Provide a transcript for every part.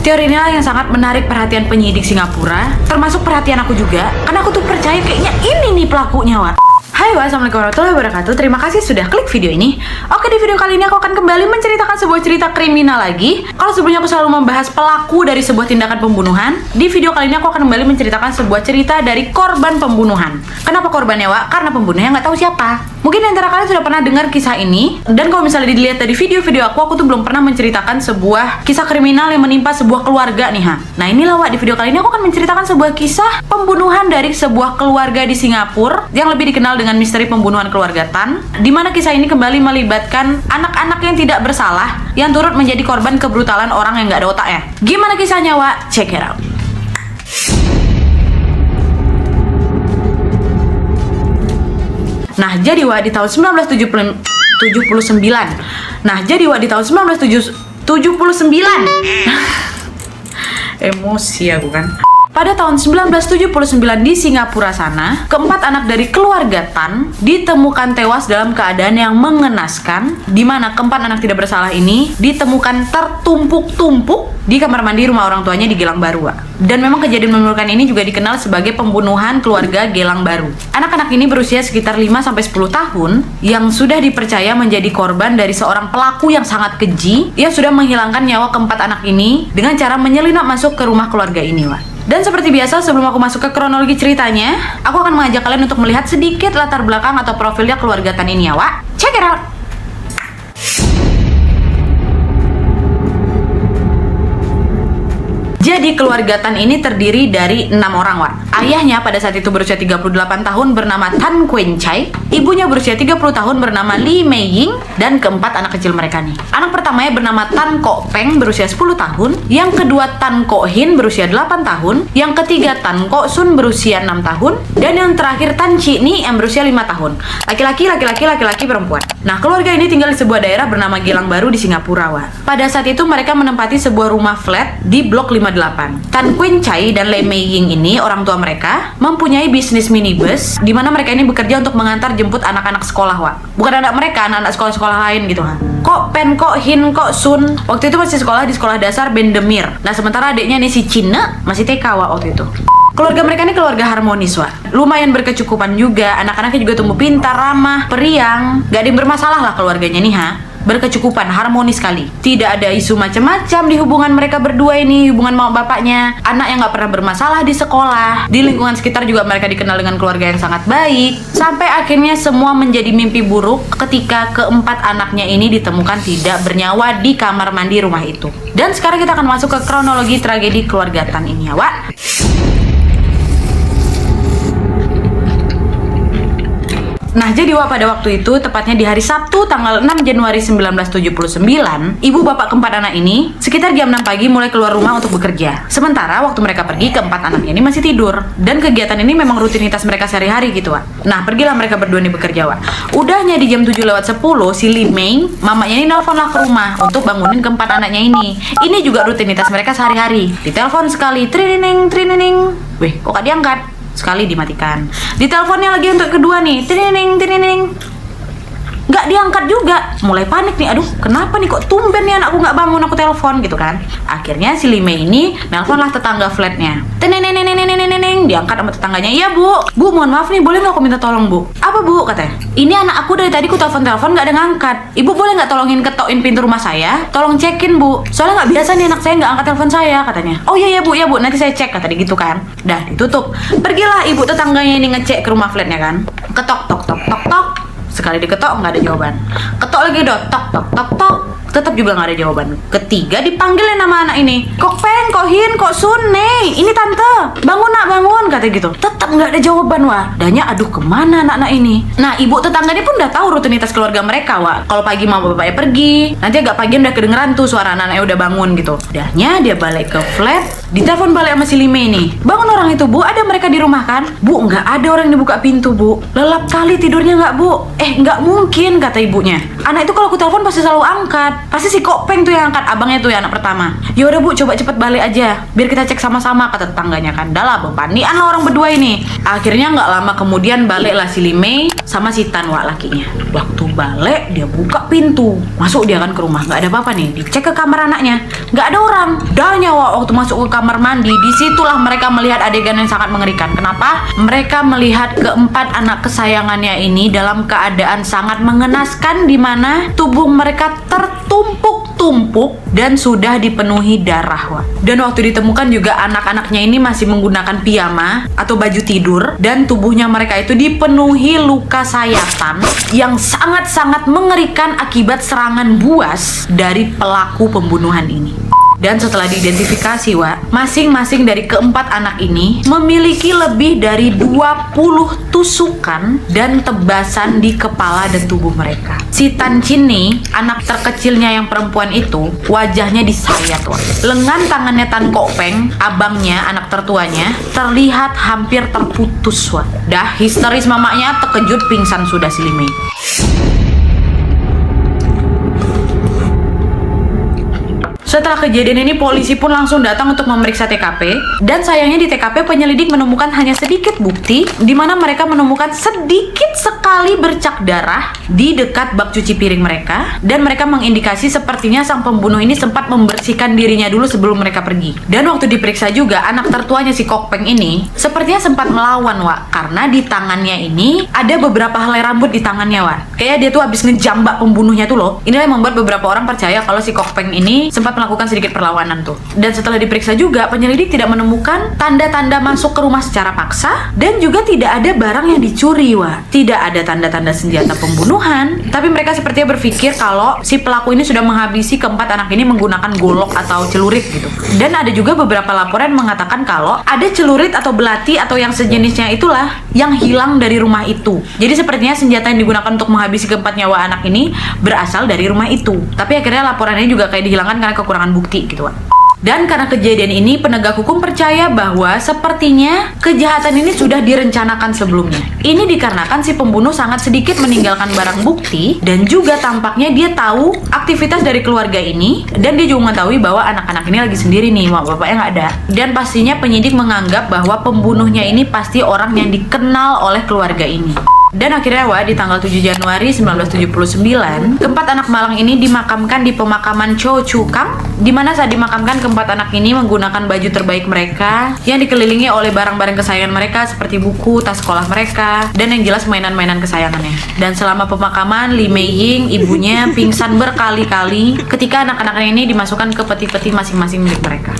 Teori inilah yang sangat menarik perhatian penyidik Singapura, termasuk perhatian aku juga, karena aku tuh percaya kayaknya ini nih pelakunya, Wak. Hai, assalamualaikum warahmatullahi wabarakatuh. Terima kasih sudah klik video ini. Oke, di video kali ini aku akan kembali menceritakan sebuah cerita kriminal lagi. Kalau sebelumnya aku selalu membahas pelaku dari sebuah tindakan pembunuhan, di video kali ini aku akan kembali menceritakan sebuah cerita dari korban pembunuhan. Kenapa korbannya, Wak? Karena pembunuhnya nggak tahu siapa. Mungkin antara kalian sudah pernah dengar kisah ini, dan kalau misalnya dilihat dari video-video aku tuh belum pernah menceritakan sebuah kisah kriminal yang menimpa sebuah keluarga nih, ha. Nah inilah, Wak, di video kali ini aku akan menceritakan sebuah kisah pembunuhan dari sebuah keluarga di Singapura yang lebih dikenal dengan misteri pembunuhan keluarga Tan, di mana kisah ini kembali melibatkan anak-anak yang tidak bersalah yang turut menjadi korban kebrutalan orang yang nggak ada otaknya. Gimana kisahnya, Wak? Check it out. Nah, jadi Wak, di tahun 1979. Nah, jadi Wak, di tahun 1979. Emosi aku kan. Pada tahun 1979 di Singapura sana, keempat anak dari keluarga Tan ditemukan tewas dalam keadaan yang mengenaskan, di mana keempat anak tidak bersalah ini ditemukan tertumpuk-tumpuk di kamar mandi rumah orang tuanya di Geylang Bahru. Dan memang kejadian memilukan ini juga dikenal sebagai pembunuhan keluarga Geylang Bahru. Anak-anak ini berusia sekitar 5-10 tahun yang sudah dipercaya menjadi korban dari seorang pelaku yang sangat keji yang sudah menghilangkan nyawa keempat anak ini dengan cara menyelinap masuk ke rumah keluarga ini, Wak. Dan seperti biasa, sebelum aku masuk ke kronologi ceritanya, aku akan mengajak kalian untuk melihat sedikit latar belakang atau profilnya keluarga Tan ini, ya, Wak. Check it out! Jadi keluarga Tan ini terdiri dari 6 orang, Wak. Ayahnya pada saat itu berusia 38 tahun bernama Tan Kuen Chai, ibunya berusia 30 tahun bernama Lee Mei Ying, dan keempat anak kecil mereka nih. Anak pertamanya bernama Tan Kok Peng berusia 10 tahun, yang kedua Tan Kok Hin berusia 8 tahun, yang ketiga Tan Kok Sun berusia 6 tahun, dan yang terakhir Tan Chi Ni yang berusia 5 tahun. Laki-laki, perempuan. Nah, keluarga ini tinggal di sebuah daerah bernama Geylang Bahru di Singapura, Wak. Pada saat itu mereka menempati sebuah rumah flat di blok 58. Tan Kuen Chai dan Lee Mei Ying ini, orang tua mereka, mempunyai bisnis minibus di mana mereka ini bekerja untuk mengantar jemput anak-anak sekolah, Wak. Bukan anak mereka, anak-anak sekolah-sekolah lain gitu, ha. Kok Pen, Kok Hin, Kok Sun waktu itu masih sekolah di sekolah dasar Bendemeer. Nah, sementara adiknya nih si Cina masih TK, Wak, waktu itu. Keluarga mereka ini keluarga harmonis, Wak. Lumayan berkecukupan juga, anak-anaknya juga tumbuh pintar, ramah, periang. Gak ada yang bermasalah lah keluarganya nih, ha. Berkecukupan, harmonis sekali. Tidak ada isu macam-macam di hubungan mereka berdua ini, hubungan mama bapaknya. Anak yang gak pernah bermasalah di sekolah. Di lingkungan sekitar juga mereka dikenal dengan keluarga yang sangat baik. Sampai akhirnya semua menjadi mimpi buruk ketika keempat anaknya ini ditemukan tidak bernyawa di kamar mandi rumah itu. Dan sekarang kita akan masuk ke kronologi tragedi keluarga Tan ini, ya, Wak. Nah, jadi Wak, pada waktu itu, tepatnya di hari Sabtu tanggal 6 Januari 1979, ibu bapak keempat anak ini sekitar jam 6 pagi mulai keluar rumah untuk bekerja. Sementara waktu mereka pergi, keempat anaknya ini masih tidur. Dan kegiatan ini memang rutinitas mereka sehari-hari gitu, Wak. Nah, pergilah mereka berdua nih bekerja, Wak. Udahnya di jam 7:10, si Lee Mei, mamanya ini nelfonlah ke rumah untuk bangunin keempat anaknya ini. Ini juga rutinitas mereka sehari-hari. Ditelepon sekali, trining. Wih, kok gak diangkat? Sekali dimatikan. Diteleponnya lagi untuk kedua nih, trining. Nggak diangkat juga. Mulai panik nih, aduh kenapa nih kok tumben nih anakku nggak bangun, aku telepon gitu kan. Akhirnya si Lee Mei ini nelponlah tetangga flatnya. Diangkat sama tetangganya. Iya bu, mohon maaf nih, boleh nggak aku minta tolong bu? Apa bu? Katanya, ini anak aku dari tadi ku telepon nggak ada ngangkat. Ibu boleh nggak tolongin ketokin pintu rumah saya? Tolong cekin bu, soalnya nggak biasa nih anak saya nggak angkat telepon saya, katanya. Oh iya bu, nanti saya cek, kata dia gitu kan. Dah ditutup. Pergilah ibu tetangganya ini ngecek ke rumah flatnya kan. Ketok tok. Sekali diketok nggak ada jawaban. Ketok lagi dong, tok. Tetap juga nggak ada jawaban. Ketiga dipanggilnya nama anak ini. Kok Peng, Kok Hin, Kok Sun, nih ini tante. Bangun nak, bangun, kata gitu. Tetap nggak ada jawaban, Wak. Danya, aduh kemana anak-anak ini? Nah, ibu tetangganya pun udah tahu rutinitas keluarga mereka, Wak. Kalau pagi mau bapaknya pergi, nanti agak pagi udah kedengeran tuh suara anak-anaknya udah bangun gitu. Dahnya dia balik ke flat, ditelepon balik sama si Lime nih. Bangun orang itu bu, ada mereka di rumah kan? Bu, nggak ada orang yang dibuka pintu bu. Lelap kali tidurnya nggak bu? Nggak mungkin, kata ibunya. Anak itu kalau aku telepon pasti selalu angkat. pasti si Kopeng tuh yang angkat, abangnya tuh ya, anak pertama. Ya udah Bu, coba cepet balik aja, biar kita cek sama-sama, kata tetangganya kan. Dah lah, bepanian lah orang berdua ini. Akhirnya nggak lama kemudian baliklah si Limei sama si Tan Wak lakinya. Waktu balik dia buka pintu, masuk dia kan ke rumah, nggak ada apa-apa nih. Dicek ke kamar anaknya, nggak ada orang. Dah nyawa waktu masuk ke kamar mandi, disitulah mereka melihat adegan yang sangat mengerikan. Kenapa? Mereka melihat keempat anak kesayangannya ini dalam keadaan sangat mengenaskan, di mana tubuh mereka tertumpuk-tumpuk dan sudah dipenuhi darah. Dan waktu ditemukan juga anak-anaknya ini masih menggunakan piyama atau baju tidur, dan tubuhnya mereka itu dipenuhi luka sayatan yang sangat-sangat mengerikan akibat serangan buas dari pelaku pembunuhan ini. Dan setelah diidentifikasi, masing-masing dari keempat anak ini memiliki lebih dari 20 tusukan dan tebasan di kepala dan tubuh mereka. Si Tan Chin nih, anak terkecilnya yang perempuan itu, wajahnya disayat, lengan tangannya Tan Kopeng, abangnya, anak tertuanya, terlihat hampir terputus. Dah histeris mamanya, terkejut pingsan sudah si Limei. Setelah kejadian ini, polisi pun langsung datang untuk memeriksa TKP. Dan sayangnya di TKP penyelidik menemukan hanya sedikit bukti, di mana mereka menemukan sedikit sekali bercak darah di dekat bak cuci piring mereka. Dan mereka mengindikasi sepertinya sang pembunuh ini sempat membersihkan dirinya dulu sebelum mereka pergi. Dan waktu diperiksa juga, anak tertuanya si Kopeng ini sepertinya sempat melawan, karena di tangannya ini ada beberapa helai rambut di tangannya, kayak dia tuh habis ngejambak pembunuhnya tuh loh. Inilah yang membuat beberapa orang percaya kalau si Kopeng ini sempat melakukan sedikit perlawanan tuh. Dan setelah diperiksa juga, penyelidik tidak menemukan tanda-tanda masuk ke rumah secara paksa, dan juga tidak ada barang yang dicuri, Tidak ada tanda-tanda senjata pembunuhan, tapi mereka sepertinya berpikir kalau si pelaku ini sudah menghabisi keempat anak ini menggunakan golok atau celurit gitu. Dan ada juga beberapa laporan mengatakan kalau ada celurit atau belati atau yang sejenisnya itulah yang hilang dari rumah itu. Jadi sepertinya senjata yang digunakan untuk menghabisi keempat nyawa anak ini berasal dari rumah itu. Tapi akhirnya laporannya juga kayak dihilangkan karena kekurangan bukti gitu. Dan karena kejadian ini, penegak hukum percaya bahwa sepertinya kejahatan ini sudah direncanakan sebelumnya. Ini dikarenakan si pembunuh sangat sedikit meninggalkan barang bukti, dan juga tampaknya dia tahu aktivitas dari keluarga ini, dan dia juga mengetahui bahwa anak-anak ini lagi sendiri nih, bapaknya nggak ada. Dan pastinya penyidik menganggap bahwa pembunuhnya ini pasti orang yang dikenal oleh keluarga ini. Dan akhirnya di tanggal 7 Januari 1979, keempat anak malang ini dimakamkan di pemakaman Cho Chu Kang, di mana saat dimakamkan keempat anak ini menggunakan baju terbaik mereka yang dikelilingi oleh barang-barang kesayangan mereka seperti buku, tas sekolah mereka, dan yang jelas mainan-mainan kesayangannya. Dan selama pemakaman, Li Mei Ying, ibunya, pingsan berkali-kali ketika anak-anaknya ini dimasukkan ke peti-peti masing-masing milik mereka.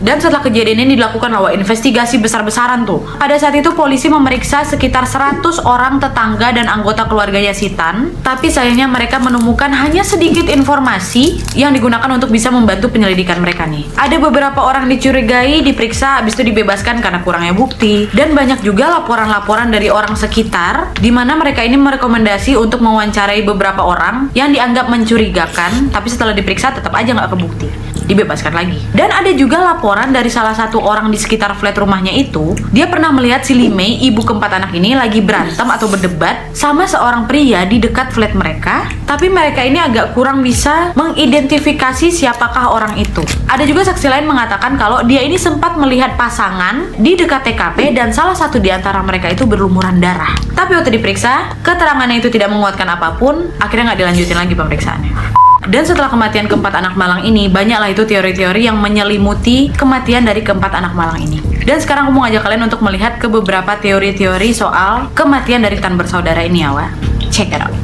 Dan setelah kejadian ini dilakukan investigasi besar-besaran tuh. Pada saat itu polisi memeriksa sekitar 100 orang tetangga dan anggota keluarganya si Tan. Tapi sayangnya mereka menemukan hanya sedikit informasi yang digunakan untuk bisa membantu penyelidikan mereka nih. Ada beberapa orang dicurigai, diperiksa, habis itu dibebaskan karena kurangnya bukti. Dan banyak juga laporan-laporan dari orang sekitar, di mana mereka ini merekomendasi untuk mewawancarai beberapa orang yang dianggap mencurigakan, tapi setelah diperiksa tetap aja nggak kebukti, dibebaskan lagi. Dan ada juga laporan dari salah satu orang di sekitar flat rumahnya itu, dia pernah melihat si Limei, ibu keempat anak ini, lagi berantem atau berdebat sama seorang pria di dekat flat mereka, tapi mereka ini agak kurang bisa mengidentifikasi siapakah orang itu. Ada juga saksi lain mengatakan kalau dia ini sempat melihat pasangan di dekat TKP dan salah satu di antara mereka itu berlumuran darah. Tapi waktu diperiksa, keterangannya itu tidak menguatkan apapun, akhirnya nggak dilanjutin lagi pemeriksaannya. Dan setelah kematian keempat anak malang ini, banyaklah itu teori-teori yang menyelimuti kematian dari keempat anak malang ini. Dan sekarang aku mau ngajak kalian untuk melihat ke beberapa teori-teori soal kematian dari Tan bersaudara ini ya, Check it out.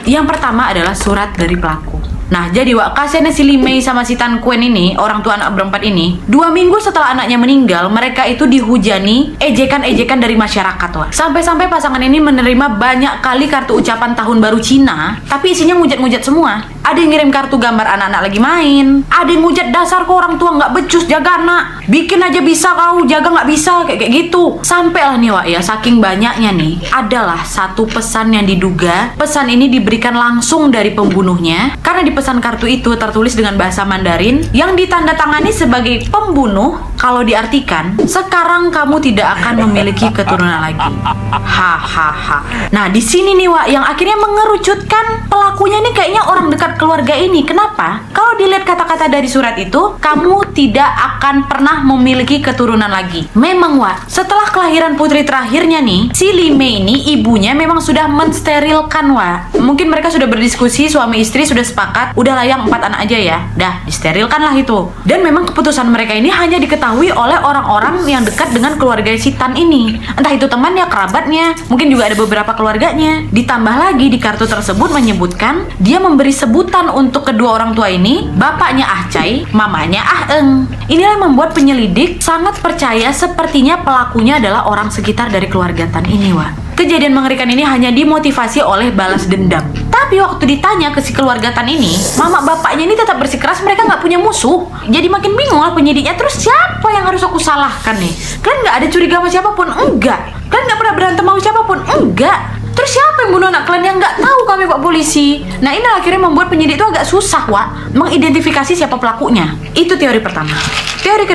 Yang pertama adalah surat dari pelaku. Nah, jadi kasihannya si Limei sama si Tan Kuen ini, orang tua anak berempat ini, 2 minggu setelah anaknya meninggal, mereka itu dihujani ejekan-ejekan dari masyarakat, Sampai-sampai pasangan ini menerima banyak kali kartu ucapan tahun baru Cina, tapi isinya ngujat-ngujat semua. Ada yang ngirim kartu gambar anak-anak lagi main. Ada yang ngujat dasar ke orang tua nggak becus jaga anak. Bikin aja bisa kau, jaga nggak bisa, kayak gitu. Sampailah nih Wak ya, saking banyaknya nih, adalah satu pesan yang diduga pesan ini diberikan langsung dari pembunuhnya. Karena di pesan kartu itu tertulis dengan bahasa Mandarin yang ditandatangani sebagai pembunuh. Kalau diartikan, sekarang kamu tidak akan memiliki keturunan lagi. Hahaha. Nah, di sini nih Wak, yang akhirnya mengerucutkan pelakunya nih kayaknya orang dekat keluarga ini. Kenapa? Kalau dilihat kata-kata dari surat itu, kamu tidak akan pernah memiliki keturunan lagi. Memang Wak, setelah kelahiran putri terakhirnya nih, si Lime ini ibunya memang sudah mensterilkan Wak. Mungkin mereka sudah berdiskusi, suami istri sudah sepakat, udah lah yang 4 anak aja ya. Dah, disterilkan lah itu. Dan memang keputusan mereka ini hanya diketahui oleh orang-orang yang dekat dengan keluarga si Tan ini. Entah itu temannya, kerabatnya, mungkin juga ada beberapa keluarganya. Ditambah lagi di kartu tersebut menyebutkan dia memberi sebutan untuk kedua orang tua ini, bapaknya Ah Chai, mamanya Ah Eng. Inilah yang membuat penyelidik sangat percaya sepertinya pelakunya adalah orang sekitar dari keluarga Tan ini Wak. Kejadian mengerikan ini hanya dimotivasi oleh balas dendam. Tapi waktu ditanya ke si keluarga Tan ini, mama bapaknya ini tetap bersikeras mereka nggak punya musuh. Jadi makin bingung lah penyidiknya. Terus siapa yang harus aku salahkan nih? Kalian nggak ada curiga sama siapapun? Enggak. Kalian nggak pernah berantem sama siapapun? Enggak. Terus siapa yang bunuh anak kalian yang nggak tahu kami Pak Polisi? Nah ini akhirnya membuat penyidik itu agak susah Wak mengidentifikasi siapa pelakunya. Itu teori pertama. Teori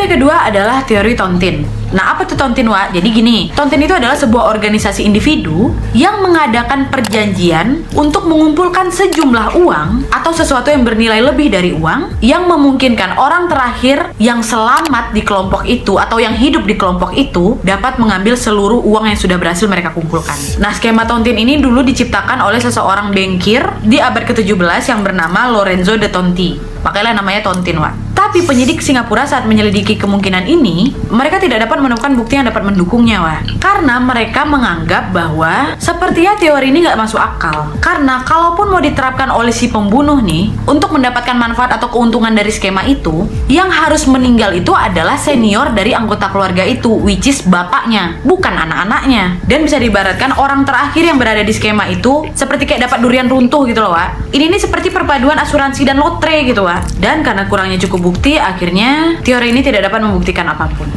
kedua, adalah teori Tontin. Nah, apa tuh Tontin, Wak? Jadi gini, Tontin itu adalah sebuah organisasi individu yang mengadakan perjanjian untuk mengumpulkan sejumlah uang atau sesuatu yang bernilai lebih dari uang yang memungkinkan orang terakhir yang selamat di kelompok itu atau yang hidup di kelompok itu dapat mengambil seluruh uang yang sudah berhasil mereka kumpulkan. Nah, skema Tontin ini dulu diciptakan oleh seseorang bankir di abad ke-17 yang bernama Lorenzo de Tonti. Makanya namanya Tontin, Wak. Tapi penyidik Singapura saat menyelidiki kemungkinan ini, mereka tidak dapat menemukan bukti yang dapat mendukungnya, Wak. Karena mereka menganggap bahwa sepertinya teori ini nggak masuk akal. Karena kalaupun mau diterapkan oleh si pembunuh nih, untuk mendapatkan manfaat atau keuntungan dari skema itu, yang harus meninggal itu adalah senior dari anggota keluarga itu, which is bapaknya, bukan anak-anaknya. Dan bisa diibaratkan orang terakhir yang berada di skema itu seperti kayak dapat durian runtuh gitu loh, Wak. Ini seperti perpaduan asuransi dan lotre gitu, Wak. Dan karena kurangnya cukup bukti, akhirnya teori ini tidak dapat membuktikan apapun.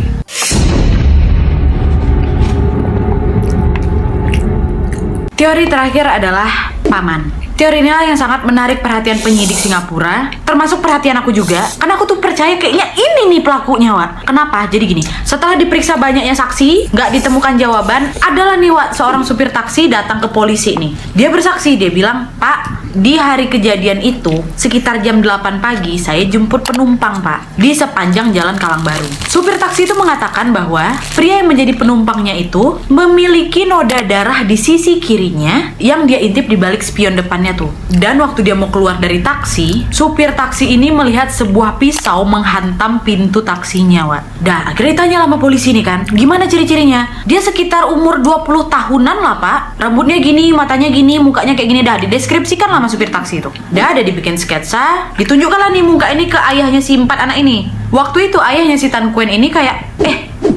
Teori terakhir adalah paman. Teori inilah yang sangat menarik perhatian penyidik Singapura, termasuk perhatian aku juga, karena aku tuh percaya kayaknya ini nih pelakunya, Wak. Kenapa? Jadi gini, setelah diperiksa banyaknya saksi, nggak ditemukan jawaban, adalah nih, Wak, seorang supir taksi datang ke polisi nih. Dia bersaksi, dia bilang, Pak, di hari kejadian itu, sekitar jam 8 pagi, saya jemput penumpang, Pak, di sepanjang jalan Kalangbaru. Supir taksi itu mengatakan bahwa pria yang menjadi penumpangnya itu memiliki noda darah di sisi kirinya yang dia intip di balik spion depannya tuh. Dan waktu dia mau keluar dari taksi, supir taksi ini melihat sebuah pisau menghantam pintu taksinya, Wak. Dah, akhirnya ditanya sama polisi nih kan, gimana ciri-cirinya? Dia sekitar umur 20 tahunan lah, Pak. Rambutnya gini, matanya gini, mukanya kayak gini. Dah, dideskripsikan lah sama supir taksi itu. Dah, ada dibikin sketsa, ditunjukkanlah nih muka ini ke ayahnya si 4 anak ini. Waktu itu ayahnya si Tan Kuen ini kayak,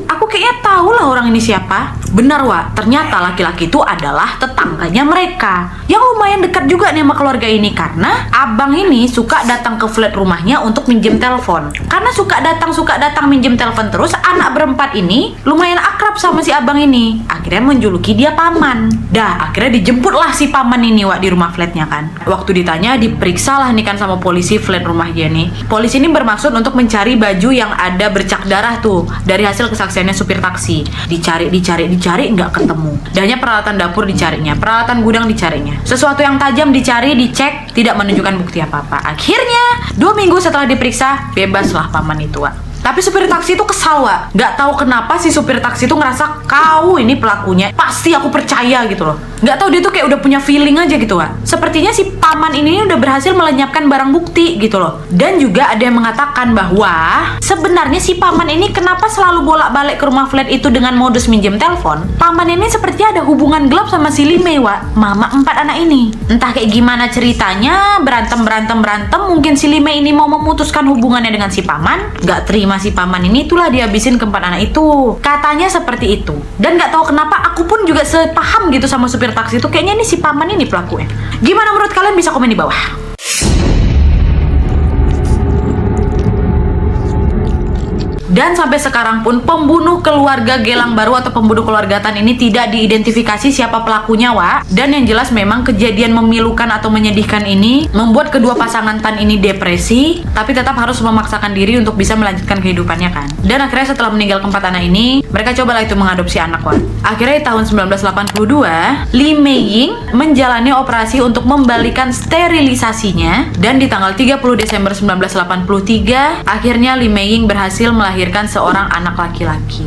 aku kayaknya tahu lah orang ini siapa. Benar, Wak, ternyata laki-laki itu adalah tetangganya mereka yang lumayan dekat juga nih sama keluarga ini. Karena abang ini suka datang ke flat rumahnya untuk minjem telepon. Karena suka datang minjem telepon terus, anak berempat ini lumayan akrab sama si abang ini. Akhirnya menjuluki dia paman. Dah, akhirnya dijemputlah si paman ini, Wak, di rumah flatnya kan. Waktu ditanya, diperiksa lah nih kan sama polisi flat rumah dia nih. Polisi ini bermaksud untuk mencari baju yang ada bercak darah tuh dari hasil kesaksiannya supir taksi. Dicari, nggak ketemu. Hanya peralatan dapur dicarinya, peralatan gudang dicarinya. Sesuatu yang tajam dicari, dicek, tidak menunjukkan bukti apa-apa. Akhirnya, 2 minggu setelah diperiksa, bebaslah paman itu, Wak. Tapi supir taksi itu kesal, Wak. Nggak tahu kenapa si supir taksi itu ngerasa kau ini pelakunya. Pasti aku percaya gitu loh. Nggak tahu dia tuh kayak udah punya feeling aja gitu, Wak. Sepertinya si paman ini udah berhasil melenyapkan barang bukti gitu loh. Dan juga ada yang mengatakan bahwa sebenarnya si paman ini kenapa selalu bolak-balik ke rumah flat itu dengan modus minjem telepon. Paman ini seperti ada hubungan gelap sama si Limei, Wak, mama 4 anak ini. Entah kayak gimana ceritanya, berantem, mungkin si Limei ini mau memutuskan hubungannya dengan si paman. Gak terima si paman ini, itulah dihabisin ke 4 anak itu. Katanya seperti itu. Dan gak tahu kenapa aku pun juga sepaham gitu sama supir taksi itu, kayaknya ini si paman ini pelakunya. Gimana menurut kalian? Bisa komen di bawah. Dan sampai sekarang pun pembunuh keluarga Gelang Baru atau pembunuh keluarga Tan ini tidak diidentifikasi siapa pelakunya, Wak. Dan yang jelas memang kejadian memilukan atau menyedihkan ini membuat kedua pasangan Tan ini depresi, tapi tetap harus memaksakan diri untuk bisa melanjutkan kehidupannya kan. Dan akhirnya setelah meninggal keempat anak ini, mereka cobalah itu mengadopsi anak, Wak. Akhirnya di tahun 1982, Li Meiying menjalani operasi untuk membalikan sterilisasinya, dan di tanggal 30 Desember 1983, akhirnya Li Meiying berhasil melahirkan seorang anak laki-laki.